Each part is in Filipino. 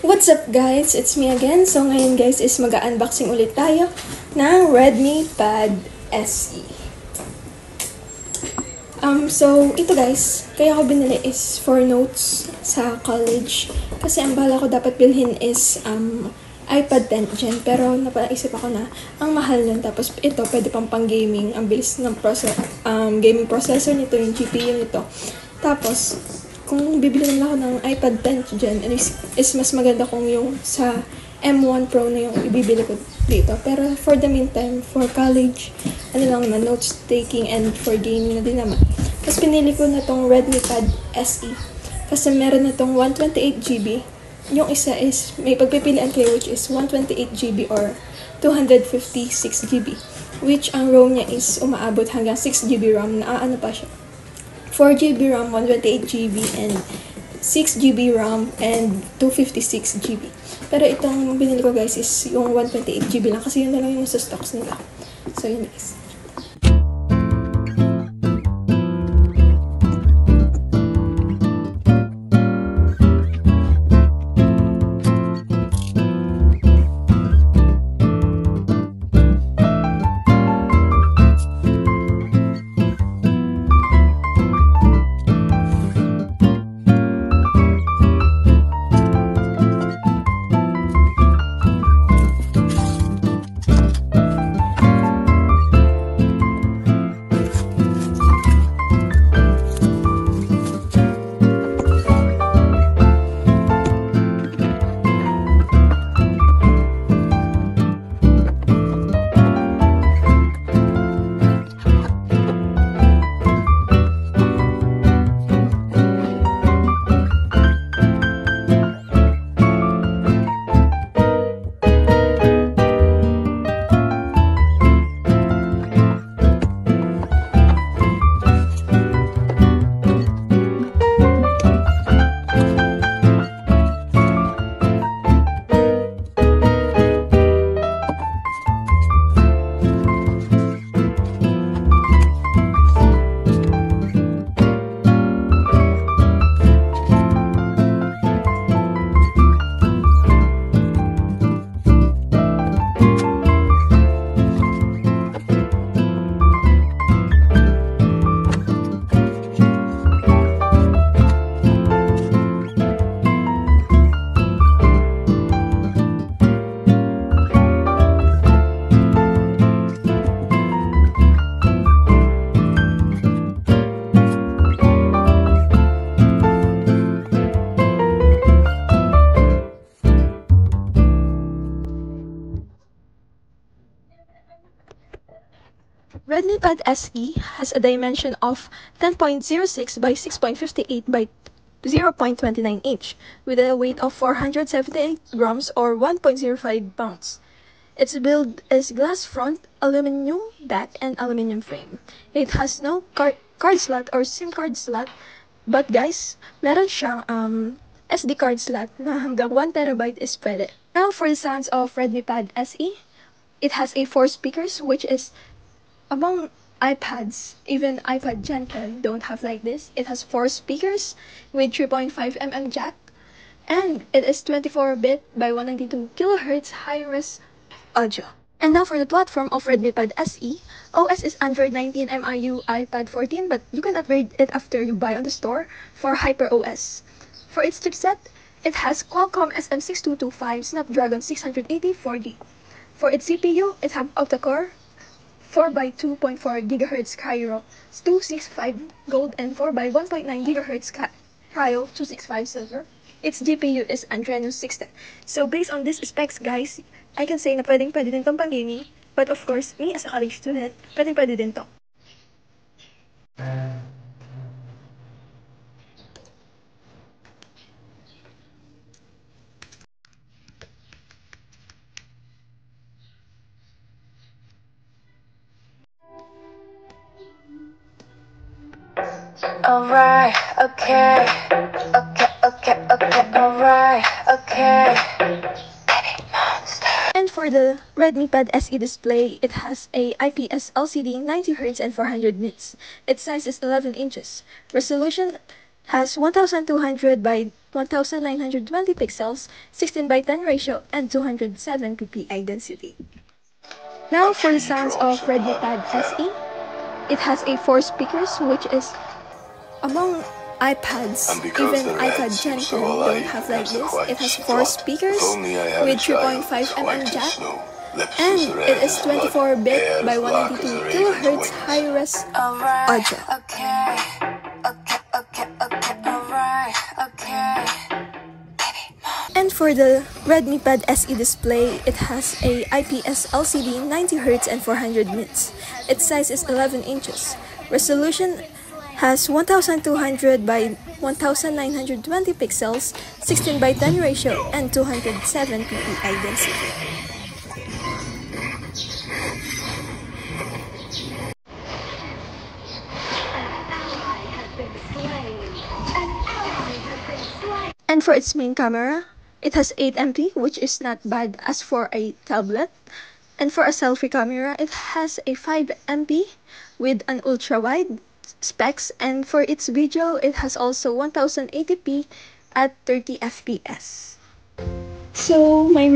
What's up guys? It's me again. So ngayon guys is mag-unboxing ulit tayo ng Redmi Pad SE. So ito guys, kaya ko binili is for notes sa college. Kasi ang bala ko dapat bilhin is iPad 10th Gen. Pero napaisip ako na ang mahal nun. Tapos ito pwede pang gaming. Ang bilis ng gaming processor nito, yung GPU nito. Tapos kung bibili naman ako ng iPad 10th Gen, is mas maganda kung yung sa M1 Pro na yung ibibili ko dito. Pero for the meantime, for college, ano lang naman, notes taking and for gaming na din naman. Tapos pinili ko na tong Redmi Pad SE. Kasi meron na tong 128GB. Yung isa is, may pagpipilian kayo which is 128GB or 256GB. Which ang ROM niya is umaabot hanggang 6GB RAM na ano pa siya. 4GB RAM, 128GB, and 6GB RAM, and 256GB. Pero itong binili ko guys is yung 128GB lang kasi yun na lang yung sa stocks nila. So yun guys. Redmi Pad SE has a dimension of 10.06 by 6.58 by 0.29 inch with a weight of 478 grams or 1.05 pounds. Its build is glass front, aluminum back, and aluminum frame. It has no card slot or SIM card slot, but guys, meron siyang SD card slot na hanggang 1TB is pwede. Now for the sounds of Redmi Pad SE, it has a 4 speakers which is among iPads, even iPad Gen 10 don't have like this. It has 4 speakers with 3.5mm jack, and it is 24-bit by 192kHz high-res audio. And now for the platform of Redmi Pad SE, OS is Android 19 MIU iPad 14, but you can upgrade it after you buy on the store for HyperOS. For its chipset, it has Qualcomm SM6225 Snapdragon 680 4G. For its CPU, it has octa-core 4x2.4GHz Cryo 265 Gold and 4x1.9GHz Cryo 265 Silver. Its GPU is Adreno 610. So based on these specs guys, I can say na pwede din tong pang-gaming. But of course, me as a college student, pwede din to. Alright, okay, alright, okay. And for the Redmi Pad SE display, it has a IPS LCD 90Hz and 400 nits. Its size is 11 inches. Resolution has 1200 by 1920 pixels, 16 by 10 ratio, and 207 ppi density. Now for the sounds of Redmi Pad SE, it has a 4 speakers, which is among iPads, even iPad Gen 10 don't have like this. It has 4 speakers with 3.5mm jack, and it is 24-bit by 192 kHz high-res audio. And for the Redmi Pad SE display, it has a IPS LCD 90Hz and 400 nits. Its size is 11 inches. Resolution has 1200 by 1920 pixels, 16 by 10 ratio, and 207 ppi density. And for its main camera, it has 8MP, which is not bad as for a tablet. And for a selfie camera, it has a 5MP with an ultra-wide specs. And for its video, it has also 1080p at 30 FPS. So, my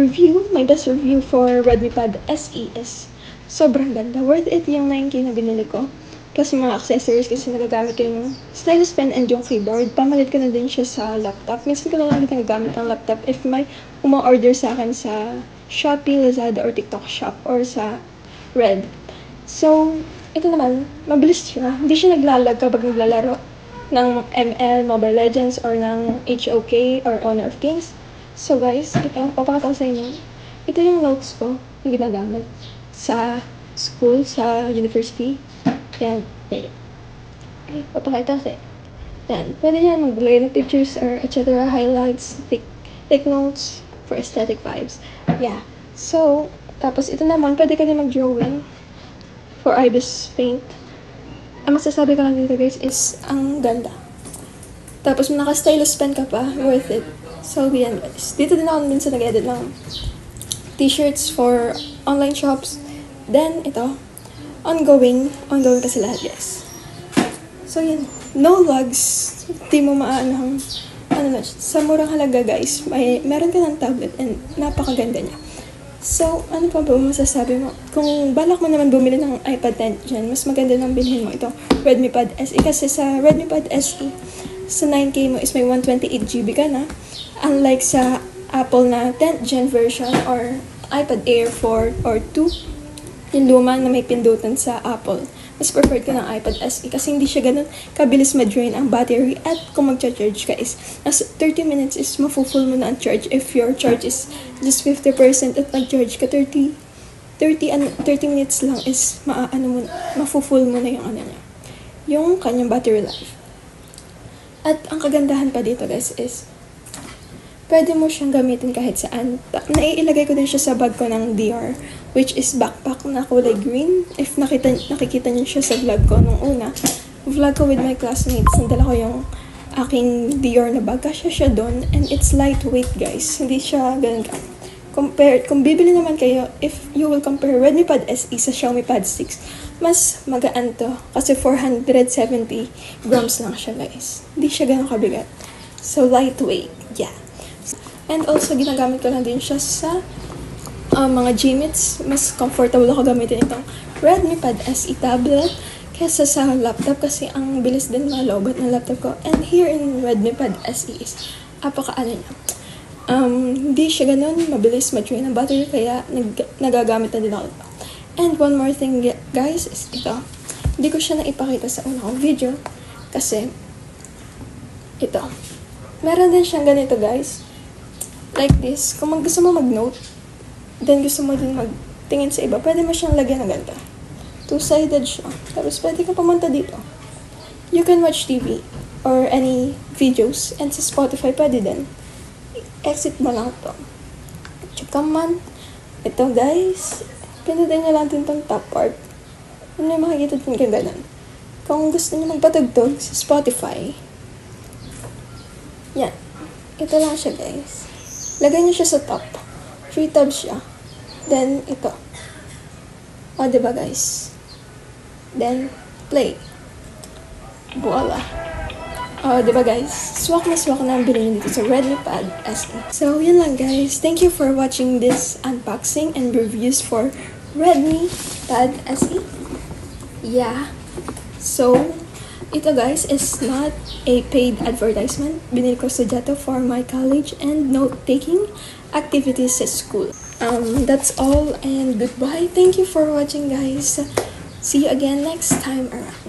best review for Redmi Pad SE is sobrang ganda. Worth it yung 9K na binili ko. Plus mga accessories kasi nagagamit ko yung stylus pen and yung keyboard. Pamalit ko na din siya sa laptop. Minsan ko na lang nagagamit ang laptop if may uma-order sa akin sa Shopee, Lazada, or TikTok Shop, or sa Red. So, ito naman, mabilis siya. Hindi siya naglalag kapag naglalaro ng ML, Mobile Legends, or ng HOK, or Honor of Kings. So guys, ito, papakita ko sa inyo. Ito yung notes ko na ginagamit sa school, sa university. Yan. Okay, papakita kasi. Yan. Pwede yan maglagay ng pictures or etc. Highlights, take notes for aesthetic vibes. Yeah. So, tapos ito naman, pwede ka din mag-drawing for IBIS Paint. Ang masasabi ko lang dito guys is, ang ganda. Tapos naka-stylus pen ka pa, worth it. So, yan guys. Dito din ako minsan nag-edit ng t-shirts for online shops. Then, ito. Ongoing kasi lahat guys. So yan, no lags, di mo maanong, sa murang halaga guys, meron ka ng tablet and napakaganda niya. So, ano pa ba masasabi mo? Kung balak mo naman bumili ng iPad 10 Gen, mas maganda nang bilhin mo ito, Redmi Pad SE, kasi sa Redmi Pad SE, sa 9K mo is may 128GB ka na, unlike sa Apple na 10th Gen version or iPad Air 4 or 2, yung luma na may pindutan sa Apple. Mas preferred ko ng iPad SE kasi hindi siya ganun kabilis ma-drain ang battery at kung mag-charge ka is nasa 30 minutes is mafu-full mo na ang charge if your charge is just 50% at nag-charge ka 30 minutes lang is mafu-full mo na yung kanyang battery life. At ang kagandahan pa dito guys is pwede mo siyang gamitin kahit saan. Naiilagay ko din siya sa bag ko ng DR, which is backpack na kulay green. If nakikita niyo siya sa vlog ko nung una, vlog ko with my classmates, nandala ko yung aking DR na bag. Kasya siya doon, and it's lightweight guys. Hindi siya ganun ka. Kung bibili naman kayo, if you will compare Redmi Pad SE sa Xiaomi Pad 6, mas magaan to. Kasi 470 grams lang siya guys. Hindi siya ganun kabigat. So lightweight, yeah. And also, ginagamit ko lang din siya sa mga Gmates. Mas comfortable ako gamitin itong Redmi Pad SE tablet kesa sa laptop kasi ang bilis din malobat ng laptop ko. And here in Redmi Pad SE is niya. Hindi siya ganun mabilis ma-drain ang battery kaya nagagamit na din ako ito. And one more thing guys is ito. Hindi ko siya naipakita sa una kong video kasi ito. Meron din siyang ganito guys. Like this, kung gusto mo mag-note, then gusto mo din magtingin sa iba, pwede mo siyang lagyan ng ganito. Two-sided siya. Tapos pwede ka pumunta dito. You can watch TV or any videos. And sa Spotify, pwede din. Exit mo lang ito. Tsaka man, ito guys, pindutin nyo lang din itong top part. Ano yung makikita din ka ganun. Kung gusto nyo magpatugtog sa Spotify, yan. Ito lang siya guys. Lagay nyo siya sa top. 3 tabs siya. Then, ito. O, diba guys? Then, play. Voila. Oh, di ba guys? Swak na swak na ang bilhin dito sa Redmi Pad SE. So, yun lang guys. Thank you for watching this unboxing and reviews for Redmi Pad SE. Yeah. So, ito guys is not a paid advertisement. Binili ko sa Jato for my college and note-taking activities sa school. That's all and goodbye. Thank you for watching guys. See you again next time around.